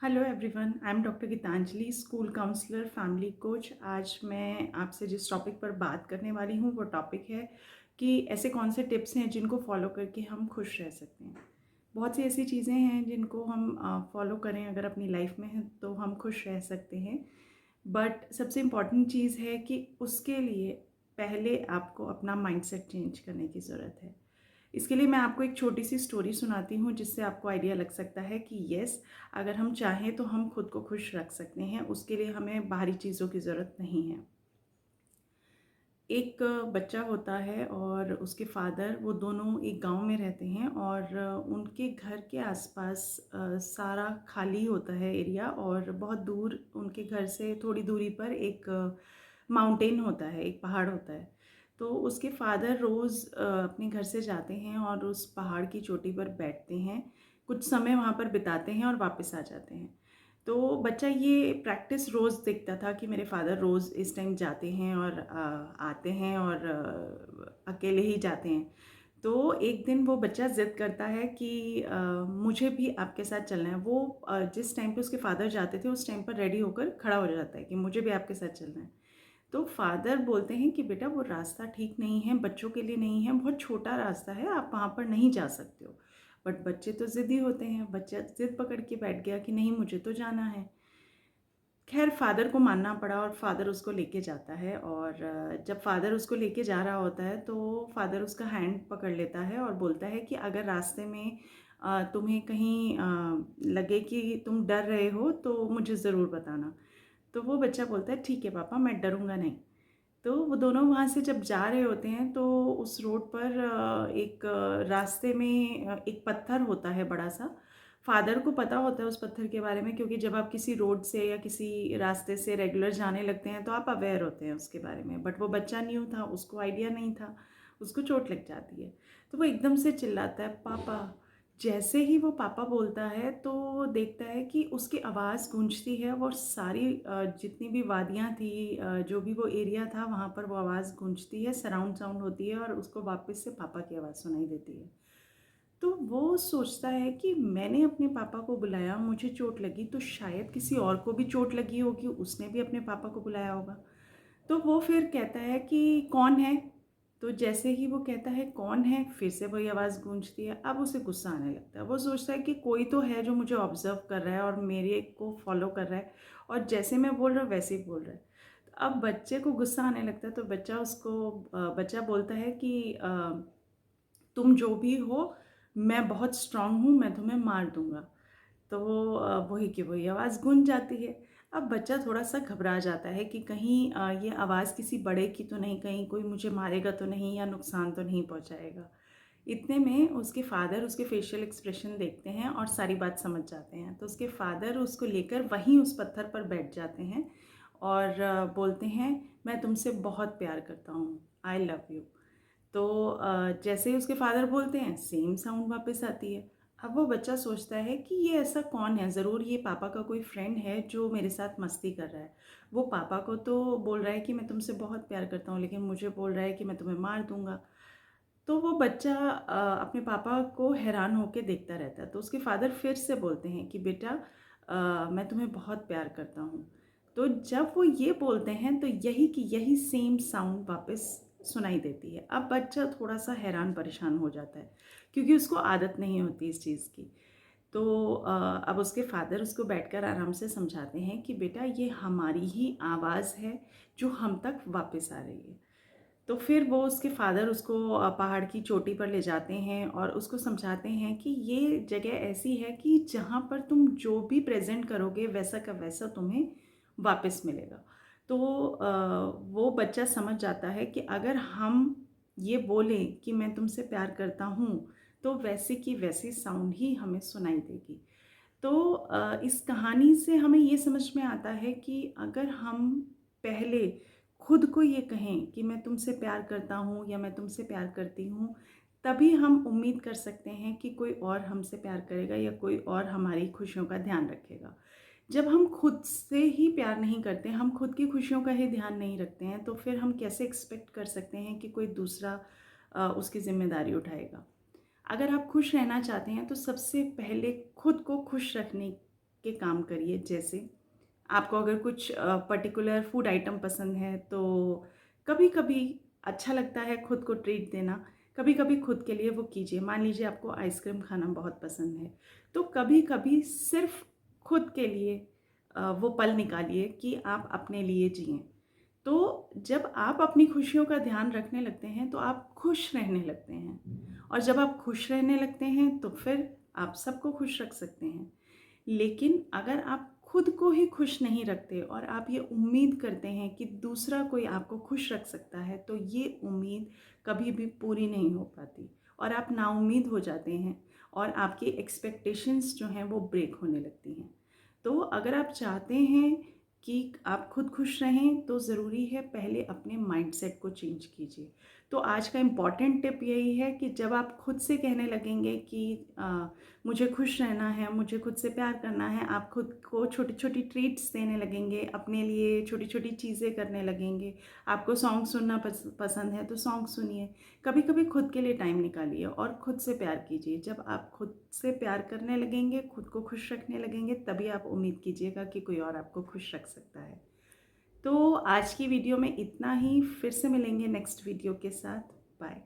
Hello everyone, I am doctor Geetanjali, school counsellor, family coach. आज मैं आपसे जिस टॉपिक पर बात करने वाली हूँ वो टॉपिक है कि ऐसे कौन से टिप्स हैं जिनको फॉलो करके हम खुश रह सकते हैं। बहुत सी ऐसी चीज़ें हैं जिनको हम फॉलो करें अगर अपनी लाइफ में हैं तो हम खुश रह सकते हैं। बट सबसे इम्पॉर्टेंट चीज़ है कि उसके लिए पहले आपको अपना माइंडसेट चेंज करने की ज़रूरत है। इसके लिए मैं आपको एक छोटी सी स्टोरी सुनाती हूँ जिससे आपको आइडिया लग सकता है कि यस, अगर हम चाहें तो हम खुद को खुश रख सकते हैं। उसके लिए हमें बाहरी चीज़ों की ज़रूरत नहीं है। एक बच्चा होता है और उसके फादर, वो दोनों एक गांव में रहते हैं और उनके घर के आसपास सारा खाली होता है एरिया, और बहुत दूर उनके घर से थोड़ी दूरी पर एक माउंटेन होता है, एक पहाड़ होता है। तो उसके फादर रोज़ अपने घर से जाते हैं और उस पहाड़ की चोटी पर बैठते हैं, कुछ समय वहाँ पर बिताते हैं और वापस आ जाते हैं। तो बच्चा ये प्रैक्टिस रोज़ देखता था कि मेरे फादर रोज़ इस टाइम जाते हैं और आते हैं और अकेले ही जाते हैं। तो एक दिन वो बच्चा ज़िद करता है कि मुझे भी आपके साथ चलना है। वो जिस टाइम पे उसके फादर जाते थे उस टाइम पर रेडी होकर खड़ा हो जाता है कि मुझे भी आपके साथ चलना है। तो फादर बोलते हैं कि बेटा वो रास्ता ठीक नहीं है, बच्चों के लिए नहीं है, बहुत छोटा रास्ता है, आप वहाँ पर नहीं जा सकते हो। बट बच्चे तो ज़िद्दी होते हैं, बच्चा ज़िद पकड़ के बैठ गया कि नहीं, मुझे तो जाना है। खैर फादर को मानना पड़ा और फादर उसको लेके जाता है, और जब फादर उसको लेके जा रहा होता है तो फादर उसका हैंड पकड़ लेता है और बोलता है कि अगर रास्ते में तुम्हें कहीं लगे कि तुम डर रहे हो तो मुझे ज़रूर बताना। तो वो बच्चा बोलता है ठीक है पापा, मैं डरूंगा नहीं। तो वो दोनों वहाँ से जब जा रहे होते हैं तो उस रोड पर एक रास्ते में एक पत्थर होता है बड़ा सा। फादर को पता होता है उस पत्थर के बारे में, क्योंकि जब आप किसी रोड से या किसी रास्ते से रेगुलर जाने लगते हैं तो आप अवेयर होते हैं उसके बारे में। बट वो बच्चा न्यू था, उसको आइडिया नहीं था, उसको चोट लग जाती है। तो वो एकदम से चिल्लाता है पापा। जैसे ही वो पापा बोलता है तो वो देखता है कि उसकी आवाज़ गूंजती है और सारी जितनी भी वादियाँ थी, जो भी वो एरिया था वहाँ पर वो आवाज़ गूंजती है, सराउंड साउंड होती है और उसको वापस से पापा की आवाज़ सुनाई देती है। तो वो सोचता है कि मैंने अपने पापा को बुलाया, मुझे चोट लगी तो शायद किसी और को भी चोट लगी होगी, उसने भी अपने पापा को बुलाया होगा। तो वो फिर कहता है कि कौन है। तो जैसे ही वो कहता है कौन है, फिर से वही आवाज़ गूंजती है। अब उसे गुस्सा आने लगता है, वो सोचता है कि कोई तो है जो मुझे ऑब्जर्व कर रहा है और मेरे को फॉलो कर रहा है, और जैसे मैं बोल रहा हूँ वैसे ही बोल रहा है। तो अब बच्चे को गुस्सा आने लगता है, तो बच्चा बोलता है कि तुम जो भी हो, मैं बहुत स्ट्रांग हूँ, मैं तुम्हें मार दूंगा। तो वही की वही आवाज़ गूंज जाती है। अब बच्चा थोड़ा सा घबरा जाता है कि कहीं ये आवाज़ किसी बड़े की तो नहीं, कहीं कोई मुझे मारेगा तो नहीं या नुकसान तो नहीं पहुंचाएगा। इतने में उसके फादर उसके फेशियल एक्सप्रेशन देखते हैं और सारी बात समझ जाते हैं। तो उसके फादर उसको लेकर वहीं उस पत्थर पर बैठ जाते हैं और बोलते हैं मैं तुमसे बहुत प्यार करता हूँ, आई लव यू। तो जैसे ही उसके फादर बोलते हैं सेम साउंड वापस आती है। अब वो बच्चा सोचता है कि ये ऐसा कौन है, ज़रूर ये पापा का कोई फ्रेंड है जो मेरे साथ मस्ती कर रहा है। वो पापा को तो बोल रहा है कि मैं तुमसे बहुत प्यार करता हूँ, लेकिन मुझे बोल रहा है कि मैं तुम्हें मार दूंगा। तो वो बच्चा अपने पापा को हैरान होकर देखता रहता है। तो उसके फादर फिर से बोलते हैं कि बेटा, मैं तुम्हें बहुत प्यार करता हूँ। तो जब वो ये बोलते हैं तो यही सेम साउंड वापस सुनाई देती है। अब बच्चा थोड़ा सा हैरान परेशान हो जाता है, क्योंकि उसको आदत नहीं होती इस चीज़ की। तो अब उसके फादर उसको बैठकर आराम से समझाते हैं कि बेटा, ये हमारी ही आवाज़ है जो हम तक वापस आ रही है। तो फिर वो उसके फादर उसको पहाड़ की चोटी पर ले जाते हैं और उसको समझाते हैं कि ये जगह ऐसी है कि जहाँ पर तुम जो भी प्रेजेंट करोगे वैसा का वैसा तुम्हें वापस मिलेगा। तो वो बच्चा समझ जाता है कि अगर हम ये बोलें कि मैं तुमसे प्यार करता हूँ तो वैसे की वैसी साउंड ही हमें सुनाई देगी। तो इस कहानी से हमें ये समझ में आता है कि अगर हम पहले खुद को ये कहें कि मैं तुमसे प्यार करता हूँ या मैं तुमसे प्यार करती हूँ, तभी हम उम्मीद कर सकते हैं कि कोई और हमसे प्यार करेगा या कोई और हमारी खुशियों का ध्यान रखेगा। जब हम खुद से ही प्यार नहीं करते, हम खुद की खुशियों का ही ध्यान नहीं रखते हैं, तो फिर हम कैसे एक्सपेक्ट कर सकते हैं कि कोई दूसरा उसकी जिम्मेदारी उठाएगा। अगर आप खुश रहना चाहते हैं तो सबसे पहले खुद को खुश रखने के काम करिए। जैसे आपको अगर कुछ पर्टिकुलर फूड आइटम पसंद है तो कभी-कभी अच्छा लगता है खुद को ट्रीट देना, कभी-कभी खुद के लिए वो कीजिए। मान लीजिए आपको आइसक्रीम खाना बहुत पसंद है, तो कभी-कभी सिर्फ़ खुद के लिए वो पल निकालिए कि आप अपने लिए जिएँ। तो जब आप अपनी खुशियों का ध्यान रखने लगते हैं, तो आप खुश रहने लगते हैं और जब आप खुश रहने लगते हैं, तो फिर आप सबको खुश रख सकते हैं। लेकिन अगर आप खुद को ही खुश नहीं रखते और आप ये उम्मीद करते हैं कि दूसरा कोई आपको खुश रख सकता है, तो ये उम्मीद कभी भी पूरी नहीं हो पाती और आप नाउम्मीद हो जाते हैं और आपकी एक्सपेक्टेशंस जो हैं वो ब्रेक होने लगती हैं। तो अगर आप चाहते हैं कि आप खुद खुश रहें, तो ज़रूरी है पहले अपने माइंडसेट को चेंज कीजिए। तो आज का इम्पॉर्टेंट टिप यही है कि जब आप खुद से कहने लगेंगे कि मुझे खुश रहना है, मुझे खुद से प्यार करना है, आप खुद को छोटी-छोटी ट्रीट्स देने लगेंगे, अपने लिए छोटी-छोटी चीज़ें करने लगेंगे। आपको सॉन्ग सुनना पसंद है तो सॉन्ग सुनिए। कभी-कभी खुद के लिए टाइम निकालिए और खुद से प्यार कीजिए। जब आप खुद से प्यार करने लगेंगे, खुद को खुश रखने लगेंगे, तभी आप उम्मीद कीजिएगा कि कोई और आपको खुश रख सकता है। तो आज की वीडियो में इतना ही, फिर से मिलेंगे नेक्स्ट वीडियो के साथ। बाय।